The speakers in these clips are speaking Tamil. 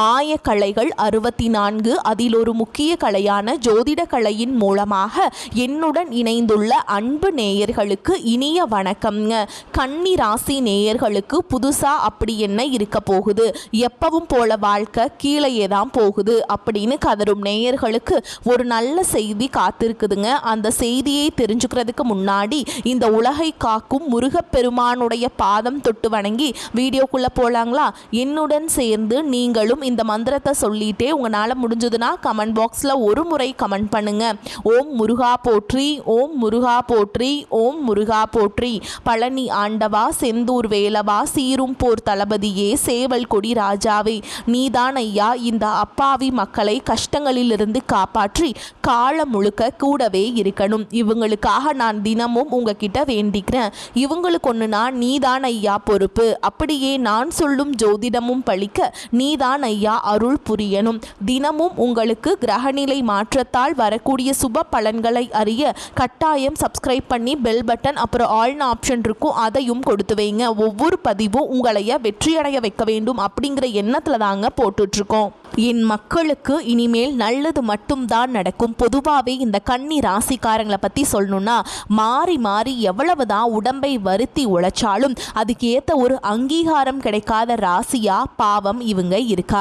ஆயக்கலைகள் 64, அதில் ஒரு முக்கிய கலையான ஜோதிட கலையின் மூலமாக என்னுடன் இணைந்துள்ள அன்பு நேயர்களுக்கு இனிய வணக்கம்ங்க. கன்னி ராசி நேயர்களுக்கு புதுசா அப்படி என்ன இருக்க போகுது, எப்பவும் போல வாழ்க்கை கீழே தான் போகுது அப்படின்னு கதரும் நேயர்களுக்கு ஒரு நல்ல செய்தி காத்திருக்குதுங்க. அந்த செய்தியை தெரிஞ்சுக்கிறதுக்கு முன்னாடி இந்த உலகை காக்கும் முருகப்பெருமானுடைய பாதம் தொட்டு வணங்கி வீடியோக்குள்ள போலாங்களா? என்னுடன் சேர்ந்து நீங்களும் இந்த மந்திரத்தை சொல்லிட்டே உங்களால் முடிஞ்சதுன்னா கமெண்ட் பாக்ஸில் ஒரு முறை கமெண்ட் பண்ணுங்க. ஓம் முருகா போற்றி, ஓம் முருகா போற்றி, ஓம் முருகா போற்றி. பழனி ஆண்டவா, செந்தூர் வேலவா, சீரும் போர் தளபதியே, சேவல் கொடி ராஜாவே, நீதான் ஐயா இந்த அப்பாவி மக்களை கஷ்டங்களிலிருந்து காப்பாற்றி காலம் முழுக்க கூடவே இருக்கணும். இவங்களுக்காக நான் தினமும் உங்ககிட்ட வேண்டிக்கிறேன். இவங்களுக்கு ஒன்றுனா நீதான் ஐயா பொறுப்பு. அப்படியே நான் சொல்லும் ஜோதிடமும் பழிக்க நீதான் ஐயா அருள் புரியணும். தினமும் உங்களுக்கு கிரகநிலை மாற்றத்தால் வரக்கூடிய சுப பலன்களை அறிய கட்டாயம் சப்ஸ்கிரைப் பண்ணி பெல் பட்டன் அப்புறம் ஆல்னு ஆப்ஷன் இருக்கும், அதையும் கொடுத்து வைங்க. ஒவ்வொரு பதிவும் உங்களைய வெற்றியடைய வைக்க வேண்டும் அப்படிங்கிற எண்ணத்தில் தாங்க போட்டுட்ருக்கோம். என் மக்களுக்கு இனிமேல் நல்லது மட்டும்தான் நடக்கும். பொதுவாகவே இந்த கன்னி ராசிக்காரங்களை பற்றி சொல்லணும்னா மாறி மாறி எவ்வளவுதான் உடம்பை வருத்தி உழைச்சாலும் அதுக்கு ஏற்ற ஒரு அங்கீகாரம் கிடைக்காத ராசியா பாவம் இவங்க இருக்காங்க.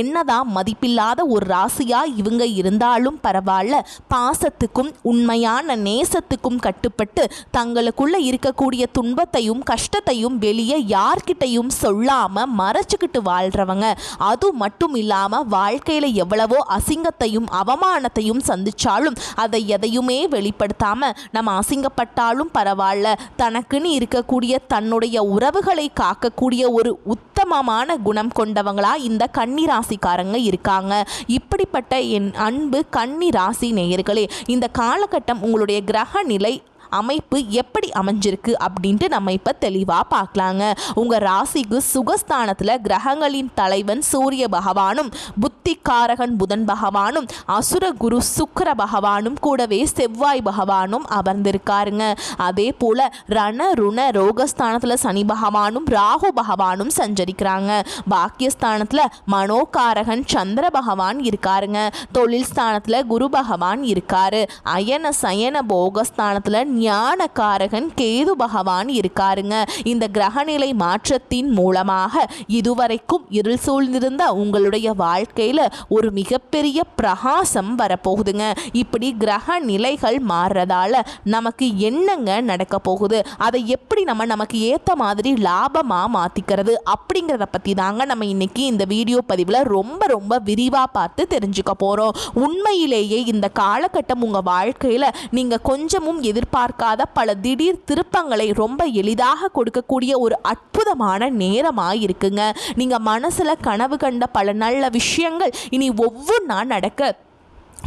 என்னதான் மதிப்பில்லாத ஒரு ராசியா இவங்க இருந்தாலும் பரவாயில்ல, பாசத்துக்கும் உண்மையான நேசத்துக்கும் கட்டுப்பட்டு தங்களுக்குள்ள இருக்கக்கூடிய துன்பத்தையும் கஷ்டத்தையும் வெளியே யார்கிட்டையும் சொல்லாம மறைச்சுக்கிட்டு வாழ்றவங்க. அது மட்டும் இல்லாம வாழ்க்கையில எவ்வளவோ அசிங்கத்தையும் அவமானத்தையும் சந்திச்சாலும் அதை எதையுமே வெளிப்படுத்தாம நம்ம அசிங்கப்பட்டாலும் பரவாயில்ல, தனக்குன்னு இருக்கக்கூடிய தன்னுடைய உறவுகளை காக்கக்கூடிய ஒரு உத்தமமான குணம் கொண்டவங்களா இந்த கன்னி ராசிக்காரங்க இருக்காங்க. இப்படிப்பட்ட என் அன்பு கன்னி ராசி நேயர்களே, இந்த காலகட்டம் உங்களுடைய கிரக நிலை அமைப்பு எப்படி அமைஞ்சிருக்கு அப்படின்ட்டு நம்ம இப்போ தெளிவாக பார்க்கலாங்க. உங்கள் ராசிக்கு சுகஸ்தானத்தில் கிரகங்களின் தலைவன் சூரிய பகவானும் புத்திக்காரகன் புதன் பகவானும் அசுர குரு சுக்கிர பகவானும் கூடவே செவ்வாய் பகவானும் அமர்ந்திருக்காருங்க. அதே போல் ரண ருண ரோகஸ்தானத்தில் சனி பகவானும் ராகு பகவானும் சஞ்சரிக்கிறாங்க. பாக்கியஸ்தானத்தில் மனோகாரகன் சந்திர பகவான் இருக்காருங்க. தொழில் ஸ்தானத்தில் குரு பகவான் இருக்காரு. அயன சயன போகஸ்தானத்தில் ஞானகாரகன் கேது பகவான் இருக்காருங்க. இந்த கிரகநிலை மாற்றத்தின் மூலமாக இதுவரைக்கும் இருள் சூழ்ந்திருந்த உங்களுடைய வாழ்க்கையில ஒரு மிகப்பெரிய பிரகாசம் வரப்போகுதுங்க. இப்படி கிரக நிலைகள் மாறுறதால நமக்கு என்னங்க நடக்க போகுது, அதை எப்படி நமக்கு ஏற்ற மாதிரி லாபமா மாத்திக்கிறது அப்படிங்கிறத பத்தி தாங்க நம்ம இன்னைக்கு இந்த வீடியோ பதிவில் ரொம்ப ரொம்ப விரிவா பார்த்து தெரிஞ்சுக்க போறோம். உண்மையிலேயே இந்த காலகட்டம் உங்க வாழ்க்கையில நீங்க கொஞ்சமும் எதிர்பார்க்காத பல திடீர் திருப்பங்களை ரொம்ப எளிதாக கொடுக்கக்கூடிய ஒரு அற்புதமான நேரமாக இருக்குங்க. நீங்க மனசுல கனவு கண்ட பல நல்ல விஷயங்கள் இனி ஒவ்வொன்றா நடக்க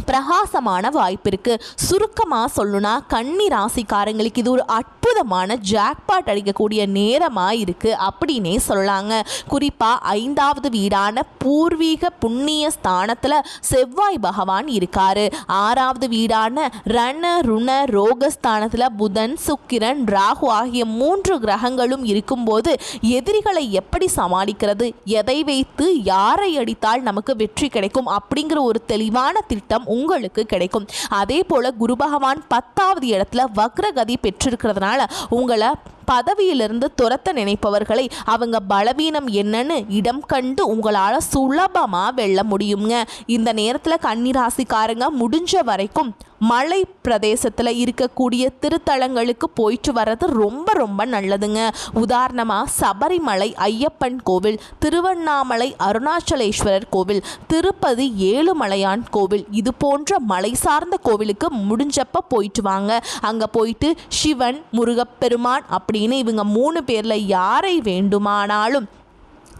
பிரகாசமான வாய்ப்பு இருக்கு. சுருக்கமாக சொல்லணும்னா கன்னி ராசிக்காரங்களுக்கு இது ஒரு அற்புதமான ஜாக்பாட் அடிக்கக்கூடிய நேரமாக இருக்கு அப்படின்னே சொல்லலாங்க. குறிப்பாக 5வது வீடான பூர்வீக புண்ணிய ஸ்தானத்தில் செவ்வாய் பகவான் இருக்காரு. 6வது வீடான ரண ருண ரோகஸ்தானத்தில் புதன் சுக்கிரன் ராகு ஆகிய 3 கிரகங்களும் இருக்கும்போது எதிரிகளை எப்படி சமாளிக்கிறது, எதை வைத்து யாரை அடித்தால் நமக்கு வெற்றி கிடைக்கும் அப்படிங்கிற ஒரு தெளிவான திட்டம் உங்களுக்கு கிடைக்கும். அதே போல குரு பகவான் 10வது இடத்துல வக்ரகதி பெற்றிருக்கிறதுனால உங்களை பதவியிலிருந்து துரத்த நினைப்பவர்களை அவங்க பலவீனம் என்னன்னு இடம் கண்டு உங்களால் சுலபமாக வெல்ல முடியுங்க. இந்த நேரத்தில் கன்னிராசிக்காரங்க முடிஞ்ச வரைக்கும் மலை பிரதேசத்தில் இருக்கக்கூடிய திருத்தலங்களுக்கு போயிட்டு வர்றது ரொம்ப ரொம்ப நல்லதுங்க. உதாரணமாக சபரிமலை ஐயப்பன் கோவில், திருவண்ணாமலை அருணாச்சலேஸ்வரர் கோவில், திருப்பதி ஏழுமலையான் கோவில், இது போன்ற மலை சார்ந்த கோவிலுக்கு முடிஞ்சப்ப போயிட்டு வாங்க. அங்கே போயிட்டு சிவன் முருகப்பெருமான் அப்படின்னு இவங்க 3 பேரில் யாரை வேண்டுமானாலும்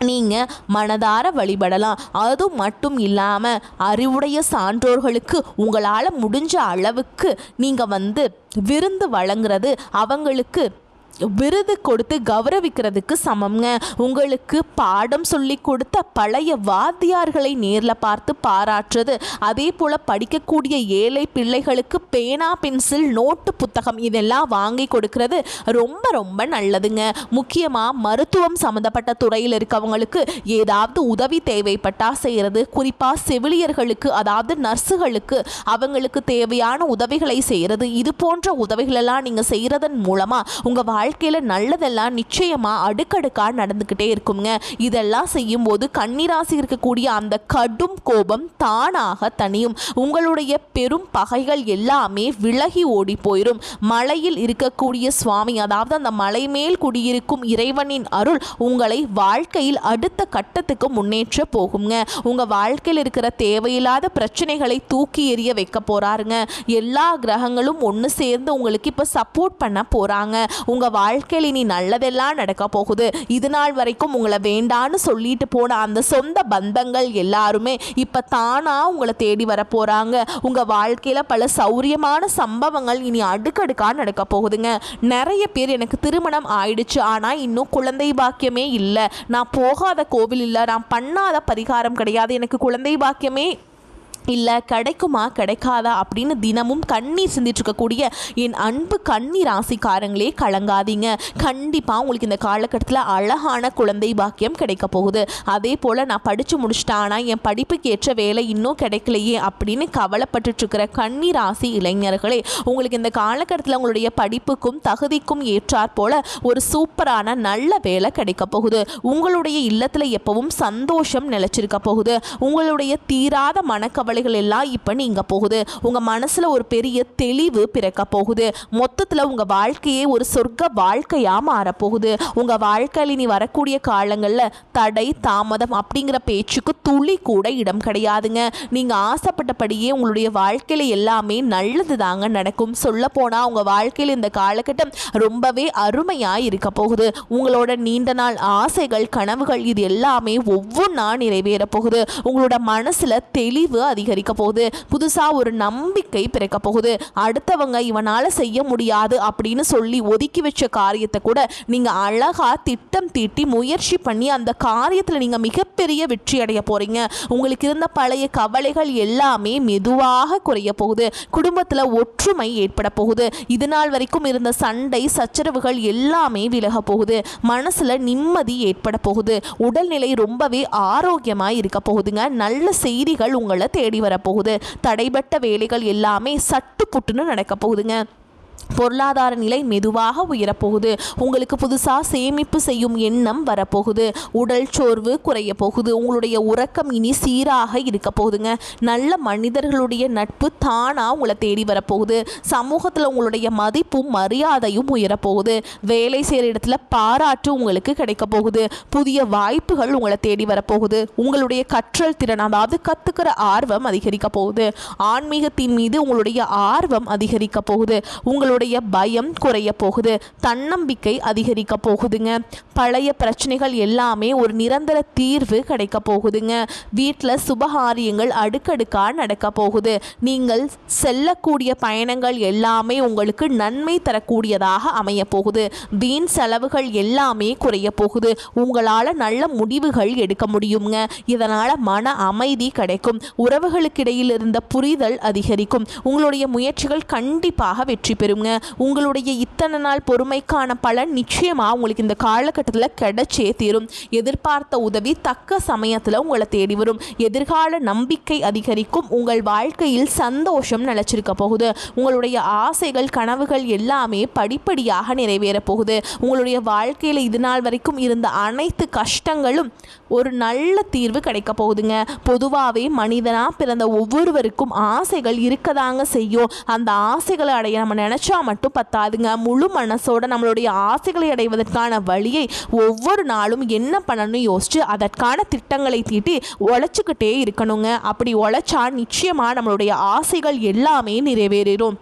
நீங்கள் மனதார வழிபடலாம். அது மட்டும் இல்லாமல் அறிவுடைய சான்றோர்களுக்கு உங்களால் முடிஞ்ச அளவுக்கு நீங்கள் விருந்து வழங்குறது, அவங்களுக்கு விருது கொடுத்து கௌரவிக்கிறதுக்கு சமம்ங்க. உங்களுக்கு பாடம் சொல்லி கொடுத்த பழைய வாத்தியார்களை நேரில் பார்த்து பாராட்டுறது, அதே போல் படிக்கக்கூடிய ஏழை பிள்ளைகளுக்கு பேனா பென்சில் நோட்டு புத்தகம் இதெல்லாம் வாங்கி கொடுக்கறது ரொம்ப ரொம்ப நல்லதுங்க. முக்கியமாக மருத்துவம் சம்மந்தப்பட்ட துறையில் இருக்கவங்களுக்கு ஏதாவது உதவி தேவைப்பட்டா செய்கிறது, குறிப்பாக செவிலியர்களுக்கு அதாவது நர்ஸுகளுக்கு அவங்களுக்கு தேவையான உதவிகளை செய்கிறது, இது போன்ற உதவிகளெல்லாம் நீங்கள் செய்கிறதன் மூலமாக உங்கள் வாழ்க்கையில் நல்லதெல்லாம் நிச்சயமாக அடுக்கடுக்காக நடந்துக்கிட்டே இருக்குங்க. இதெல்லாம் செய்யும்போது கன்னிராசி இருக்கக்கூடிய அந்த கடும் கோபம் தானாக தனியும். உங்களுடைய பெரும் பகைகள் எல்லாமே விலகி ஓடி போயிடும். மலையில் இருக்கக்கூடிய சுவாமி அதாவது அந்த மலை மேல் குடியிருக்கும் இறைவனின் அருள் உங்களை வாழ்க்கையில் அடுத்த கட்டத்துக்கு முன்னேற்ற போகுங்க. உங்கள் வாழ்க்கையில் இருக்கிற தேவையில்லாத பிரச்சனைகளை தூக்கி எறிய வைக்க போறாருங்க. எல்லா கிரகங்களும் ஒன்று சேர்ந்து உங்களுக்கு இப்போ சப்போர்ட் பண்ண போறாங்க. உங்கள் வாழ்க்கையில் இனி நல்லதெல்லாம் நடக்க போகுது. இது நாள் வரைக்கும் உங்களை வேண்டான்னு சொல்லிட்டு போன அந்த சொந்த பந்தங்கள் எல்லாருமே இப்போ தானாக உங்களை தேடி வர போகிறாங்க. உங்கள் வாழ்க்கையில் பல சௌரியமான சம்பவங்கள் இனி அடுக்கடுக்காக நடக்க போகுதுங்க. நிறைய பேர் எனக்கு திருமணம் ஆயிடுச்சு ஆனால் இன்னும் குழந்தை பாக்கியமே இல்லை, நான் போகாத கோவில் இல்லை, நான் பண்ணாத பரிகாரம் கிடையாது, எனக்கு குழந்தை பாக்கியமே இல்லை, கிடைக்குமா கிடைக்காதா அப்படின்னு தினமும் கண்ணீர் சிந்திட்டு இருக்கக்கூடிய என் அன்பு கன்னி ராசிக்காரங்களே கலங்காதீங்க. கண்டிப்பாக உங்களுக்கு இந்த காலகட்டத்தில் அழகான குழந்தை பாக்கியம் கிடைக்க போகுது. அதே போல் நான் படித்து முடிச்சிட்டேன் ஆனால் என் படிப்புக்கு ஏற்ற வேலை இன்னும் கிடைக்கலையே அப்படின்னு கவலைப்பட்டுருக்கிற கன்னி ராசி இளைஞர்களே, உங்களுக்கு இந்த காலகட்டத்தில் உங்களுடைய படிப்புக்கும் தகுதிக்கும் ஏற்றாற் போல ஒரு சூப்பரான நல்ல வேலை கிடைக்க போகுது. உங்களுடைய இல்லத்தில் எப்பவும் சந்தோஷம் நிலைச்சிருக்க போகுது. உங்களுடைய தீராத மனக்கவலை எல்லாம் இப்ப நீங்க போகுது. உங்க மனசுல ஒரு பெரிய தெளிவு பிறக்க போகுது. மொத்தத்துல உங்க வாழ்க்கையே ஒரு சொர்க்க வாழ்க்கையா மாறப்போகுது. உங்க வாழ்க்கையில் இனி வரக்கூடிய காலங்கள்ல தடை தாமதம் அப்படிங்கிற பேச்சுக்கு துளி கூட இடம் கிடையாதுங்க. நீங்க ஆசைப்பட்டபடியே உங்களுடைய வாழ்க்கையில எல்லாமே நல்லது தாங்க நடக்கும். சொல்ல போனா உங்க வாழ்க்கையில் இந்த காலகட்டம் ரொம்பவே அருமையா இருக்க போகுது. உங்களோட நீண்ட நாள் ஆசைகள் கனவுகள் இது எல்லாமே ஒவ்வொன்றா நிறைவேற போகுது. உங்களோட மனசுல தெளிவு அதிகரிக்க போகுது. புதுசா ஒரு நம்பிக்கை பிறக்க போகுது. அடுத்தவங்க இவனால செய்ய முடியாது அப்படின்னு சொல்லி ஒதுக்கி வச்ச காரியத்தை கூட நீங்க அழகா திட்டம் தீட்டி முயற்சி பண்ணி அந்த காரியத்துல நீங்க மிகப்பெரிய வெற்றி அடைய போறீங்க. உங்களுக்கு இருந்த பழைய கவலைகள் எல்லாமே மெதுவாக குறைய போகுது. குடும்பத்துல ஒற்றுமை ஏற்பட போகுது. இது நாள் வரைக்கும் இருந்த சண்டை சச்சரவுகள் எல்லாமே விலக போகுது. மனசுல நிம்மதி ஏற்பட போகுது. உடல்நிலை ரொம்பவே ஆரோக்கியமா இருக்க போகுதுங்க. நல்ல செய்திகள் உங்களை தேடி வரப்போகுது. தடைபட்ட வேலைகள் எல்லாமே சட்டு புட்டுன்னு நடக்க போகுதுங்க. பொருளாதார நிலை மெதுவாக உயரப்போகுது. உங்களுக்கு புதுசாக சேமிப்பு செய்யும் எண்ணம் வரப்போகுது. உடல் சோர்வு குறைய போகுது. உங்களுடைய உறக்கம் இனி சீராக இருக்க போகுதுங்க. நல்ல மனிதர்களுடைய நட்பு தானாக உங்களை தேடி வரப்போகுது. சமூகத்தில் உங்களுடைய மதிப்பும் மரியாதையும் உயரப்போகுது. வேலை செய்கிற இடத்துல பாராட்டு உங்களுக்கு கிடைக்க போகுது. புதிய வாய்ப்புகள் உங்களை தேடி வரப்போகுது. உங்களுடைய கற்றல் திறன் அதாவது கற்றுக்கிற ஆர்வம் அதிகரிக்க போகுது. ஆன்மீகத்தின் மீது உங்களுடைய ஆர்வம் அதிகரிக்க போகுது. உங்களுடைய பயம் குறைய போகுது. தன்னம்பிக்கை அதிகரிக்க போகுதுங்க. பழைய பிரச்சனைகள் எல்லாமே ஒரு நிரந்தர தீர்வு கிடைக்க போகுதுங்க. வீட்டில் சுபகாரியங்கள் அடுக்கடுக்கா நடக்க போகுது. நீங்கள் செல்லக்கூடிய பயணங்கள் எல்லாமே உங்களுக்கு நன்மை தரக்கூடியதாக அமைய போகுது. வீண் செலவுகள் எல்லாமே குறைய போகுது. உங்களால் நல்ல முடிவுகள் எடுக்க முடியுங்க. இதனால் மன அமைதி கிடைக்கும். உறவுகளுக்கிடையில் இருந்த புரிதல் அதிகரிக்கும். உங்களுடைய முயற்சிகள் கண்டிப்பாக வெற்றி பெறுங்க. உங்களுடைய இத்தனை நாள் பொறுமைக்கான பலன் நிச்சயமாக உங்களுக்கு இந்த காலகட்டத்தில் கிடைச்சே தீரும். எதிர்பார்த்த உதவி தக்க சமயத்தில் உங்களை தேடி வரும். எதிர்கால நம்பிக்கை அதிகரிக்கும். உங்கள் வாழ்க்கையில் சந்தோஷம் நிலைச்சிருக்க போகுது. உங்களுடைய ஆசைகள் கனவுகள் எல்லாமே படிப்படியாக நிறைவேற போகுது. உங்களுடைய வாழ்க்கையில் இது நாள் வரைக்கும் இருந்த அனைத்து கஷ்டங்களும் ஒரு நல்ல தீர்வு கிடைக்க போகுதுங்க. பொதுவாகவே மனிதனாக பிறந்த ஒவ்வொருவருக்கும் ஆசைகள் இருக்கதாங்க செய்யும். அந்த ஆசைகளை அடைய நம்ம நினச்சா மட்டும் பத்தாதுங்க. முழு மனசோட நம்மளுடைய ஆசைகளை அடைவதற்கான வழியை ஒவ்வொரு நாளும் என்ன பண்ணணும்னு யோசிச்சு அதற்கான திட்டங்களை தீட்டி உழைச்சிக்கிட்டே இருக்கணுங்க. அப்படி உழைச்சா நிச்சயமாக நம்மளுடைய ஆசைகள் எல்லாமே நிறைவேறும்.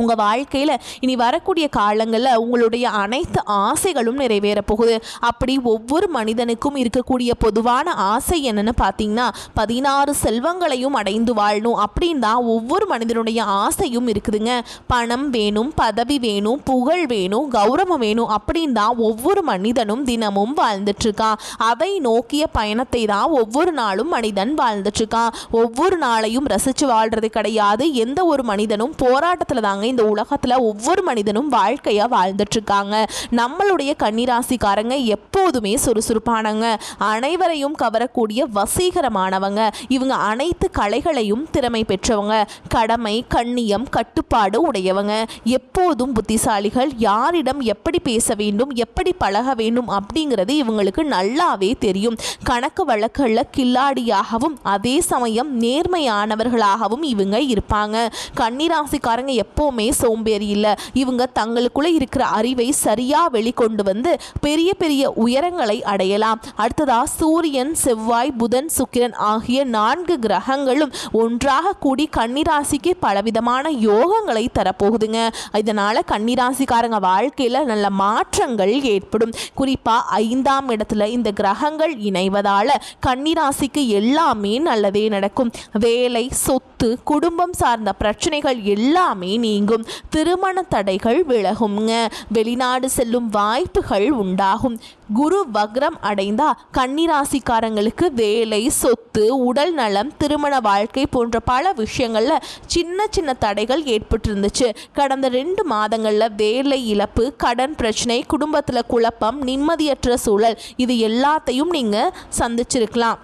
உங்கள் வாழ்க்கையில் இனி வரக்கூடிய காலங்களில் உங்களுடைய அனைத்து ஆசைகளும் நிறைவேற போகுது. அப்படி ஒவ்வொரு மனிதனுக்கும் இருக்கக்கூடிய பொதுவான ஆசை என்னன்னு பார்த்தீங்கன்னா 16 செல்வங்களையும் அடைந்து வாழணும் அப்படின்னு தான் ஒவ்வொரு மனிதனுடைய ஆசையும் இருக்குதுங்க. பணம் வேணும், பதவி வேணும், புகழ் வேணும், கௌரவம் வேணும் அப்படின்னு தான் ஒவ்வொரு மனிதனும் தினமும் வாழ்ந்துட்டுருக்கான். அதை நோக்கிய பயணத்தை தான் ஒவ்வொரு நாளும் மனிதன் வாழ்ந்துட்டுருக்கான். ஒவ்வொரு நாளையும் ரசித்து வாழ்கிறது கிடையாது. எந்த ஒரு மனிதனும் போராட்டத்தில் தாங்க இந்த உலகத்துல ஒவ்வொரு மனிதனும் வாழ்க்கையா வாழ்ந்துட்டு இருக்காங்க. நம்மளுடைய கன்னிராசிக்காரங்க எப்போதுமே சுறுசுறுப்பானவங்க, அனைவரையும் கவரக்கூடிய வசீகரமானவங்க. இவங்க அனைத்து கலைகளையும் திறமை பெற்றவங்க, கடமை, கண்ணியம், கட்டுப்பாடு உடையவங்க, எப்போதும் புத்திசாலிகள். யாரிடம் எப்படி பேச வேண்டும், எப்படி பழக வேண்டும் அப்படிங்கிறது இவங்களுக்கு நல்லாவே தெரியும். கணக்கு வழக்குல கில்லாடியாகவும் அதே சமயம் நேர்மையானவர்களாகவும் இவங்க இருப்பாங்க. கன்னிராசிக்காரங்க எப்பவுமே சோம்பேறி இல்லை. இவங்க தங்களுக்குள்ள இருக்கிற அறிவை சரியா வெளிக்கொண்டு வந்து பெரிய பெரிய உயரங்களை அடையலாம். அடுத்ததா சூரியன், செவ்வாய், புதன், சுக்கிரன் ஆகிய 4 கிரகங்களும் ஒன்றாக கூடி கன்னிராசிக்கு பலவிதமான யோகங்களை தரப்போகுதுங்க. இதனால கன்னிராசிக்காரங்க வாழ்க்கையில நல்ல மாற்றங்கள் ஏற்படும். குறிப்பா 5ஆம் இடத்துல இந்த கிரகங்கள் இணைவதால கன்னிராசிக்கு எல்லாமே நல்லதே நடக்கும். வேலை, சொத்து, குடும்பம் சார்ந்த பிரச்சனைகள் எல்லாமே நீங்கும். திருமண தடைகள் விலகுங்க. வெளிநாடு செல்லும் வாய்ப்புகள் உண்டாகும். குரு வக்ரம் அடைந்தா கன்னிராசிக்காரங்களுக்கு வேலை, சொத்து, உடல் நலம், திருமண வாழ்க்கை போன்ற பல விஷயங்கள்ல சின்ன சின்ன தடைகள் ஏற்பட்டு இருந்துச்சு. கடந்த 2 மாதங்கள்ல வேலை இழப்பு, கடன் பிரச்சனை, குடும்பத்துல குழப்பம், நிம்மதியற்ற சூழல், இது எல்லாத்தையும் நீங்க சந்திச்சிருக்கலாம்.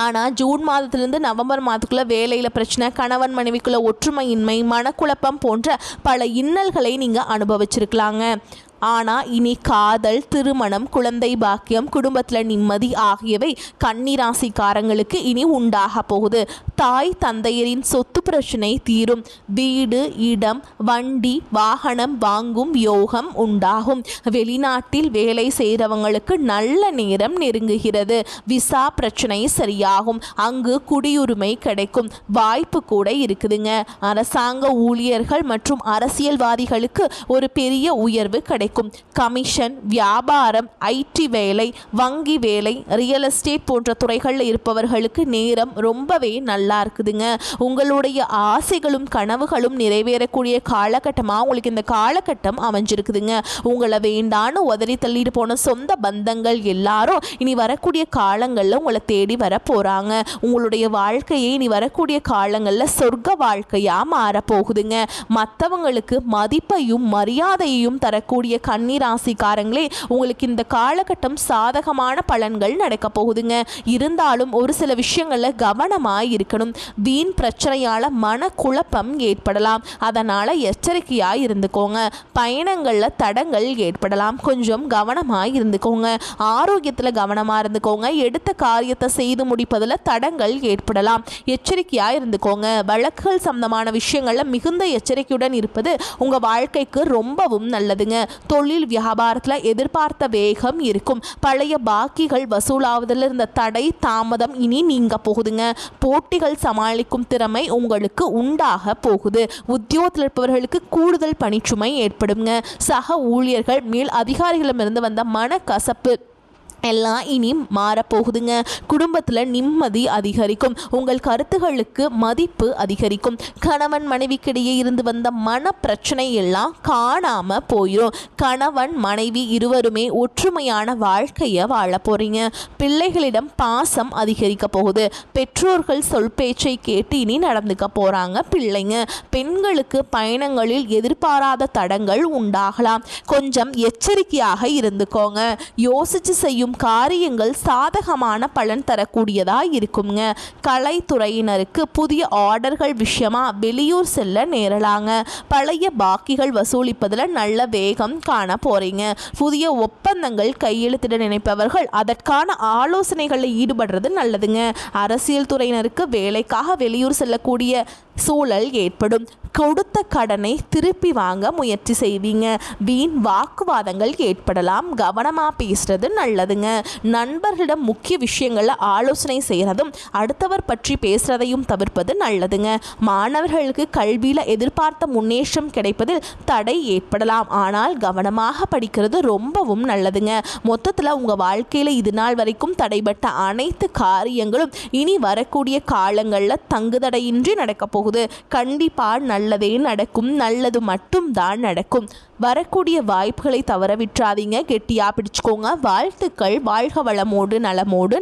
ஆனால் ஜூன் மாதத்திலிருந்து நவம்பர் மாதத்துக்குள்ளே வேலையில் பிரச்சனை, கணவன் மனைவிக்குள்ள ஒற்றுமையின்மை, மனக்குழப்பம் போன்ற பல இன்னல்களை நீங்கள் அனுபவிச்சிருக்கலாங்க. ஆனால் இனி காதல், திருமணம், குழந்தை பாக்கியம், குடும்பத்தில் நிம்மதி ஆகியவை கன்னிராசிக்காரங்களுக்கு இனி உண்டாக போகுது. தாய் தந்தையரின் சொத்து பிரச்சனை தீரும். வீடு, இடம், வண்டி, வாகனம் வாங்கும் யோகம் உண்டாகும். வெளிநாட்டில் வேலை செய்கிறவங்களுக்கு நல்ல நேரம் நெருங்குகிறது. விசா பிரச்சனை சரியாகும். அங்கு குடியுரிமை கிடைக்கும் வாய்ப்பு கூட இருக்குதுங்க. அரசாங்க ஊழியர்கள் மற்றும் அரசியல்வாதிகளுக்கு ஒரு பெரிய உயர்வு கிடைக்கும். கமிஷன், வியாபாரம், ஐடி வேலை, வங்கி வேலை, ரியல் எஸ்டேட் போன்ற துறைகளில் இருப்பவர்களுக்கு நேரம் ரொம்பவே நல்லா இருக்குதுங்க. உங்களுடைய ஆசைகளும் கனவுகளும் நிறைவேறக்கூடிய காலகட்டமாக உங்களுக்கு இந்த காலகட்டம் அமைஞ்சிருக்குதுங்க. உங்களை வேண்டான்னு உதறி தள்ளிட்டு போன சொந்த பந்தங்கள் எல்லாரும் இனி வரக்கூடிய காலங்களில் உங்களை தேடி வர போகிறாங்க. உங்களுடைய வாழ்க்கையை இனி வரக்கூடிய காலங்களில் சொர்க்க வாழ்க்கையாக மாறப்போகுதுங்க. மற்றவங்களுக்கு மதிப்பையும் மரியாதையையும் தரக்கூடிய கன்னிராசிக்காரங்களே, உங்களுக்கு இந்த காலகட்டம் சாதகமான பலன்கள் நடக்க போகுதுங்க. இருந்தாலும் ஒரு சில விஷயங்களில் கவனமாக இருக்கணும். வீண் பிரச்சனையால் மனக்குழப்பம் ஏற்படலாம். அதனால் எச்சரிக்கையாக இருந்துக்கோங்க. பயணங்களில் தடங்கள் ஏற்படலாம். கொஞ்சம் கவனமாக இருந்துக்கோங்க. ஆரோக்கியத்தில் கவனமாக இருந்துக்கோங்க. எடுத்த காரியத்தை செய்து முடிப்பதில் தடங்கள் ஏற்படலாம். எச்சரிக்கையாக இருந்துக்கோங்க. வழக்குகள் சம்பந்தமான விஷயங்களில் மிகுந்த எச்சரிக்கையுடன் இருப்பது உங்கள் வாழ்க்கைக்கு ரொம்பவும் நல்லதுங்க. தொழில் வியாபாரத்தில் எதிர்பார்த்த வேகம் இருக்கும். பழைய பாக்கிகள் வசூலாவதில் இருந்த தடை தாமதம் இனி நீங்க போகுதுங்க. போட்டிகள் சமாளிக்கும் திறமை உங்களுக்கு உண்டாக போகுது. உத்தியோகத்தில் இருப்பவர்களுக்கு கூடுதல் பணிச்சுமை ஏற்படுங்க. சக ஊழியர்கள், மேல் அதிகாரிகளிடமிருந்து வந்த மனக்கசப்பு எல்லாம் இனி மாறப்போகுதுங்க. குடும்பத்தில் நிம்மதி அதிகரிக்கும். உங்கள் கருத்துகளுக்கு மதிப்பு அதிகரிக்கும். கணவன் மனைவிக்கிடையே இருந்து வந்த மன பிரச்சனை எல்லாம் காணாமல் போயிடும். கணவன் மனைவி இருவருமே ஒற்றுமையான வாழ்க்கையை வாழ போகிறீங்க. பிள்ளைகளிடம் பாசம் அதிகரிக்க போகுது. பெற்றோர்கள் சொல் பேச்சை கேட்டு இனி நடந்துக்க போகிறாங்க பிள்ளைங்க. பெண்களுக்கு பயணங்களில் எதிர்பாராத தடங்கள் உண்டாகலாம். கொஞ்சம் எச்சரிக்கையாக இருந்துக்கோங்க. யோசித்து செய்யும் காரியங்கள் சாதகமான பலன் தரக்கூடியதா இருக்குங்க. கலைத்துறையினருக்கு புதிய ஆர்டர்கள் விஷயமா வெளியூர் செல்ல நேரலாங்க. பழைய பாக்கிகள் வசூலிப்பதில் நல்ல வேகம் காண போறீங்க. புதிய ஒப்பந்தங்கள் கையெழுத்திட நினைப்பவர்கள் அதற்கான ஆலோசனைகளில் ஈடுபடுறது நல்லதுங்க. அரசியல் துறையினருக்கு வேலைக்காக வெளியூர் செல்லக்கூடிய சூழல் ஏற்படும். கொடுத்த கடனை திருப்பி வாங்க முயற்சி செய்வீங்க. வீண் வாக்குவாதங்கள் ஏற்படலாம். கவனமாக பேசுறது நல்லதுங்க. நண்பர்களிடம் முக்கிய விஷயங்களில் ஆலோசனை செய்கிறதும் அடுத்தவர் பற்றி பேசுகிறதையும் தவிர்ப்பது நல்லதுங்க. மாணவர்களுக்கு கல்வியில் எதிர்பார்த்த முன்னேற்றம் கிடைப்பதில் தடை ஏற்படலாம். ஆனால் கவனமாக படிக்கிறது ரொம்பவும் நல்லதுங்க. மொத்தத்தில் உங்கள் வாழ்க்கையில் இது நாள் வரைக்கும் தடைபட்ட அனைத்து காரியங்களும் இனி வரக்கூடிய காலங்களில் தங்குதடையின்றி நடக்கப் போகுது. கண்டிப்பாக நல்லதே நடக்கும். நல்லது மட்டும் தான் நடக்கும். வரக்கூடிய வாய்ப்புகளை தவற விட்டுறாதீங்க. கெட்டியாக பிடிச்சுக்கோங்க. வாழ்த்துக்கள். வாழ்க வளமோடு நலமோடு.